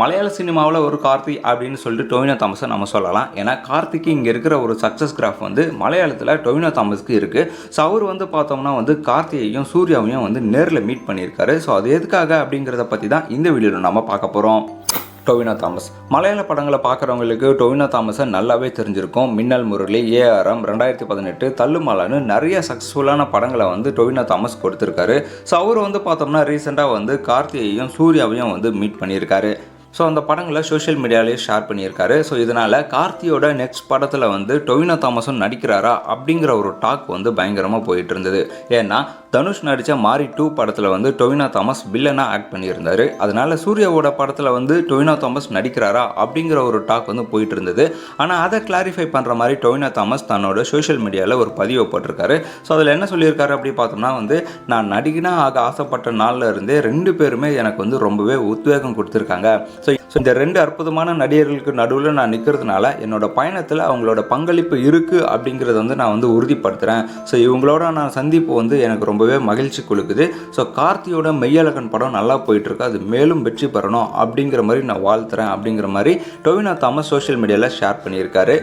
மலையாள சினிமாவில் ஒரு கார்த்தி அப்படின்னு சொல்லிட்டு டொவினோ தாமஸை நம்ம சொல்லலாம். ஏன்னா கார்த்திக்கு இங்கே இருக்கிற ஒரு சக்ஸஸ் கிராஃப் வந்து மலையாளத்தில் டொவினோ தாமஸ்க்கு இருக்குது. ஸோ அவர் வந்து பார்த்தோம்னா வந்து கார்த்தியையும் சூர்யாவையும் வந்து நேரில் மீட் பண்ணியிருக்காரு. ஸோ அது எதுக்காக அப்படிங்கிறத பற்றி தான் இந்த வீடியோவில் நம்ம பார்க்க போகிறோம். டொவினோ தாமஸ் மலையாள படங்களை பார்க்குறவங்களுக்கு டொவினோ தாமஸை நல்லாவே தெரிஞ்சிருக்கும். மின்னல் முரளி, ஏஆர்எம், 2018, தள்ளுமாலான்னு நிறைய சக்ஸஸ்ஃபுல்லான படங்களை வந்து டொவினோ தாமஸ் கொடுத்துருக்காரு. ஸோ அவர் வந்து பார்த்தோம்னா ரீசெண்டாக வந்து கார்த்தியையும் சூர்யாவையும் வந்து மீட் பண்ணியிருக்காரு. ஸோ அந்த படங்களை சோஷியல் மீடியாலேயே ஷேர் பண்ணியிருக்காரு. ஸோ இதனால் கார்த்தியோட நெக்ஸ்ட் படத்தில் வந்து டொவினோ தாமஸும் நடிக்கிறாரா அப்படிங்கிற ஒரு டாக் வந்து பயங்கரமாக போயிட்டு இருந்தது. ஏன்னா தனுஷ் நடித்த மாரி 2 படத்தில் வந்து டொவினோ தாமஸ் வில்லனாக ஆக்ட் பண்ணியிருந்தார். அதனால் சூர்யாவோட படத்தில் வந்து டொவினோ தாமஸ் நடிக்கிறாரா அப்படிங்கிற ஒரு டாக் வந்து போயிட்டு இருந்தது. ஆனால் அதை கிளாரிஃபை பண்ணுற மாதிரி டொவினோ தாமஸ் தன்னோட சோஷியல் மீடியாவில் ஒரு பதிவை போட்டிருக்காரு. ஸோ அதில் என்ன சொல்லியிருக்காரு அப்படி பார்த்தோம்னா வந்து, நான் நடிகனாக ஆக ஆசைப்பட்ட நாளில் இருந்தே 2 பேருமே எனக்கு வந்து ரொம்பவே உத்வேகம் கொடுத்துருக்காங்க. ஸோ இந்த 2 அற்புதமான நடிகர்களுக்கு நடுவில் நான் நிற்கிறதுனால என்னோட பயணத்தில் அவங்களோட பங்களிப்பு இருக்குது அப்படிங்கிறத வந்து நான் வந்து உறுதிப்படுத்துகிறேன். ஸோ இவங்களோட நான் சந்திப்பு வந்து எனக்கு ரொம்பவே மகிழ்ச்சி கொடுக்குது. ஸோ கார்த்தியோட மெய்யழகன் படம் நல்லா போயிட்டுருக்கு, அது மேலும் வெற்றி பெறணும் அப்படிங்கிற மாதிரி நான் வாழ்த்துறேன் அப்படிங்கிற மாதிரி டொவினோ தாமஸ் சோஷியல் மீடியாவில் ஷேர் பண்ணியிருக்காரு.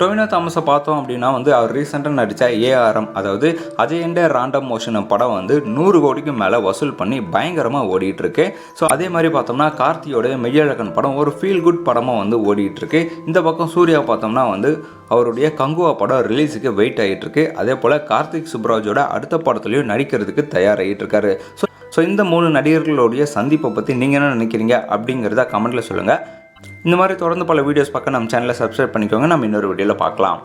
டொவினோ தாமஸை பார்த்தோம் அப்படின்னா வந்து அவர் ரீசெண்டாக நடித்த ஏஆர்எம், அதாவது அஜயண்ட ராண்டம் மோஷன் படம் வந்து 100 கோடிக்கு மேலே வசூல் பண்ணி பயங்கரமாக ஓடிட்டுருக்கு. ஸோ அதே மாதிரி பார்த்தோம்னா கார்த்தியோட மெய்யழகன் படம் ஒரு ஃபீல் குட் படமாக வந்து ஓடிட்டுருக்கு. இந்த பக்கம் சூர்யா பார்த்தோம்னா வந்து அவருடைய கங்குவா படம் ரிலீஸுக்கு வெயிட் ஆகிட்டுருக்கு. அதே போல் கார்த்திக் சுப்ராஜோட அடுத்த படத்துலையும் நடிக்கிறதுக்கு தயாராகிட்டு இருக்காரு. ஸோ இந்த 3 நடிகர்களுடைய சந்திப்பை பற்றி நீங்கள் என்ன நினைக்கிறீங்க அப்படிங்கிறத கமெண்ட்டில் சொல்லுங்கள். இந்த மாதிரி தொடர்ந்து பல வீடியோஸ் பார்க்க நம்ம சேனலை சப்ஸ்கிரைப் பண்ணிக்கோங்க. நம்ம இன்னொரு வீடியோவில் பார்க்கலாம்.